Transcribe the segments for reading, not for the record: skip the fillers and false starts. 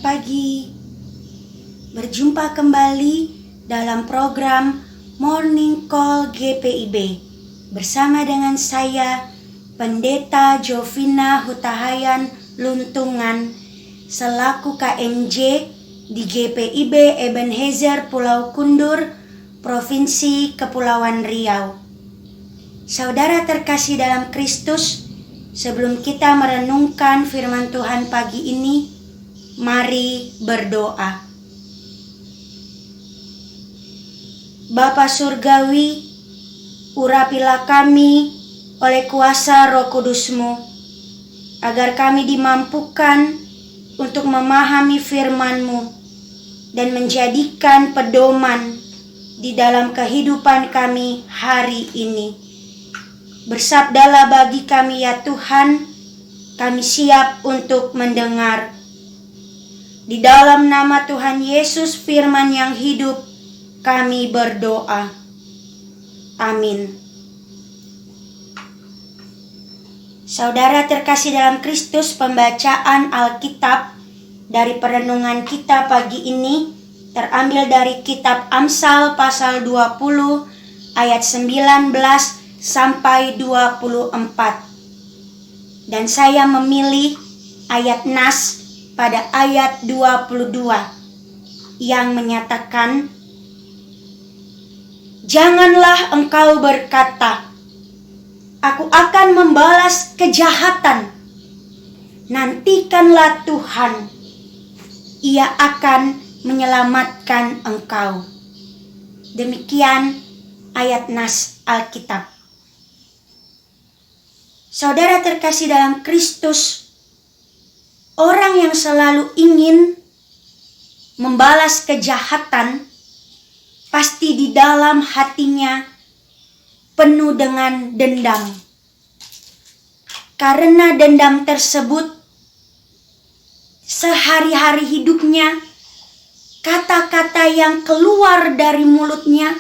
Selamat pagi. Berjumpa kembali dalam program Morning Call GPIB bersama dengan saya Pendeta Jovina Hutahayan Luntungan selaku KMJ di GPIB Ebenezer Pulau Kundur, Provinsi Kepulauan Riau. Saudara terkasih dalam Kristus, sebelum kita merenungkan firman Tuhan pagi ini, mari berdoa. Bapa Surgawi, urapilah kami oleh kuasa Roh Kudus-Mu, agar kami dimampukan untuk memahami firman-Mu dan menjadikan pedoman di dalam kehidupan kami hari ini. Bersabdalah bagi kami ya Tuhan, kami siap untuk mendengar. Di dalam nama Tuhan Yesus firman yang hidup, kami berdoa. Amin. Saudara terkasih dalam Kristus, pembacaan Alkitab dari perenungan kita pagi ini terambil dari kitab Amsal pasal 20 ayat 19 sampai 24. Dan saya memilih ayat nas pada ayat 22 yang menyatakan, "Janganlah engkau berkata, aku akan membalas kejahatan. Nantikanlah Tuhan, Ia akan menyelamatkan engkau." Demikian ayat nas Alkitab. Saudara terkasih dalam Kristus, orang yang selalu ingin membalas kejahatan pasti di dalam hatinya penuh dengan dendam. Karena dendam tersebut, sehari-hari hidupnya, kata-kata yang keluar dari mulutnya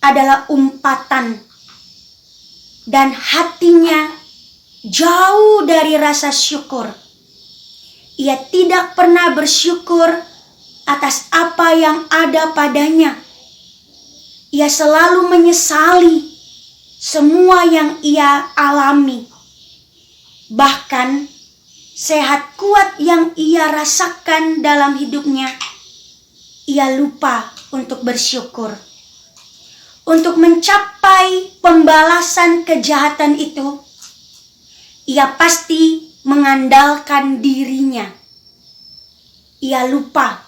adalah umpatan. Dan hatinya jauh dari rasa syukur. Ia tidak pernah bersyukur atas apa yang ada padanya. Ia selalu menyesali semua yang ia alami. Bahkan sehat kuat yang ia rasakan dalam hidupnya, ia lupa untuk bersyukur. Untuk mencapai pembalasan kejahatan itu, ia pasti mengandalkan dirinya. Ia lupa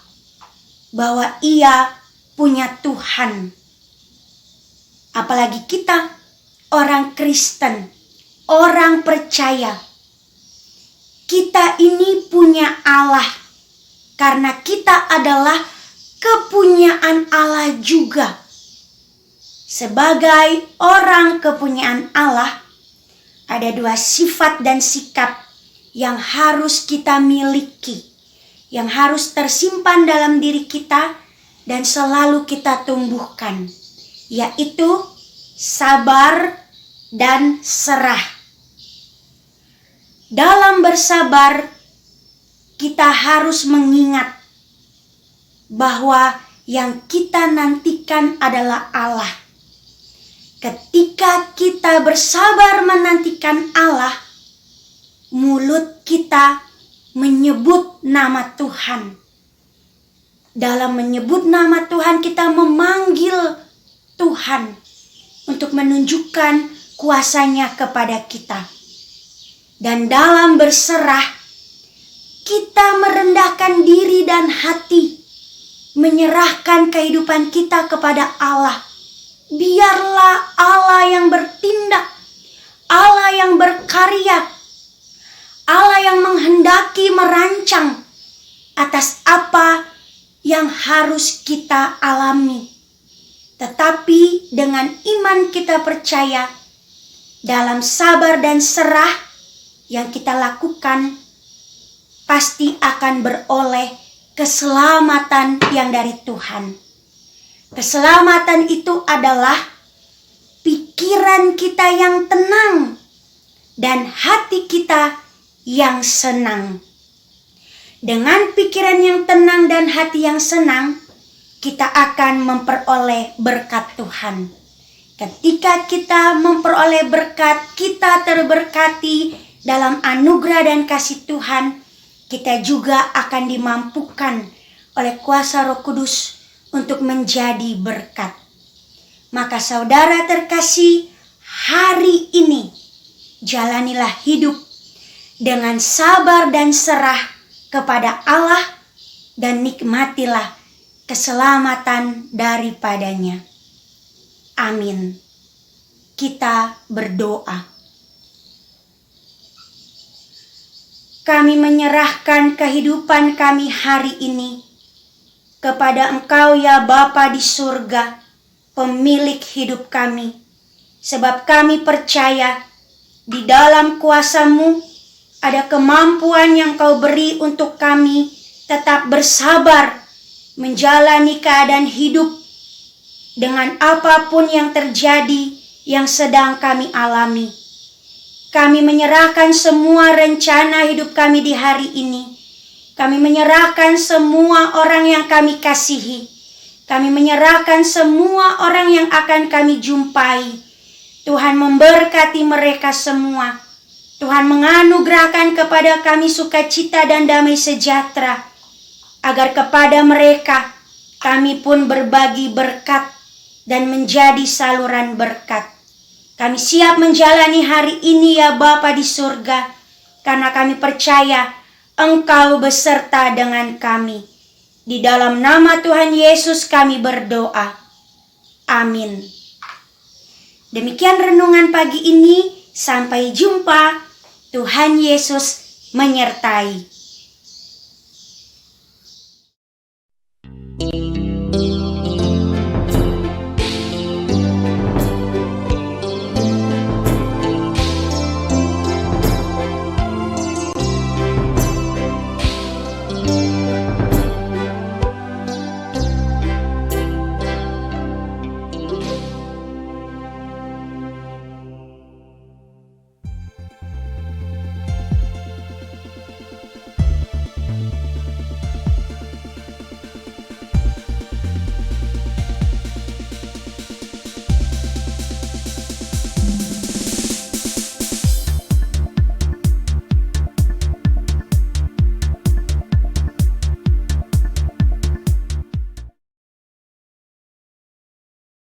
bahwa ia punya Tuhan. Apalagi kita, orang Kristen, orang percaya. Kita ini punya Allah karena kita adalah kepunyaan Allah juga. Sebagai orang kepunyaan Allah, ada dua sifat dan sikap yang harus kita miliki, yang harus tersimpan dalam diri kita dan selalu kita tumbuhkan, yaitu sabar dan serah. Dalam bersabar, kita harus mengingat bahwa yang kita nantikan adalah Allah. Ketika kita bersabar menantikan Allah, mulut kita menyebut nama Tuhan. Dalam menyebut nama Tuhan, kita memanggil Tuhan untuk menunjukkan kuasanya kepada kita. Dan dalam berserah, kita merendahkan diri dan hati, menyerahkan kehidupan kita kepada Allah. Biarlah Allah yang bertindak, Allah yang berkarya, Allah yang menghendaki merancang atas apa yang harus kita alami. Tetapi dengan iman kita percaya, dalam sabar dan serah yang kita lakukan, pasti akan beroleh keselamatan yang dari Tuhan. Keselamatan itu adalah pikiran kita yang tenang dan hati kita yang senang. Dengan pikiran yang tenang dan hati yang senang, kita akan memperoleh berkat Tuhan. Ketika kita memperoleh berkat, kita terberkati dalam anugerah dan kasih Tuhan, kita juga akan dimampukan oleh kuasa Roh Kudus untuk menjadi berkat. Maka saudara terkasih, hari ini jalanilah hidup dengan sabar dan serah kepada Allah dan nikmatilah keselamatan daripadanya. Amin. Kita berdoa. Kami menyerahkan kehidupan kami hari ini kepada Engkau ya Bapa di surga, pemilik hidup kami. Sebab kami percaya di dalam kuasa-Mu ada kemampuan yang Kau beri untuk kami tetap bersabar menjalani keadaan hidup dengan apapun yang terjadi yang sedang kami alami. Kami menyerahkan semua rencana hidup kami di hari ini. Kami menyerahkan semua orang yang kami kasihi. Kami menyerahkan semua orang yang akan kami jumpai. Tuhan memberkati mereka semua. Tuhan menganugerahkan kepada kami sukacita dan damai sejahtera, agar kepada mereka kami pun berbagi berkat dan menjadi saluran berkat. Kami siap menjalani hari ini ya Bapa di surga, karena kami percaya Engkau beserta dengan kami. Di dalam nama Tuhan Yesus kami berdoa. Amin. Demikian renungan pagi ini. Sampai jumpa. Tuhan Yesus menyertai.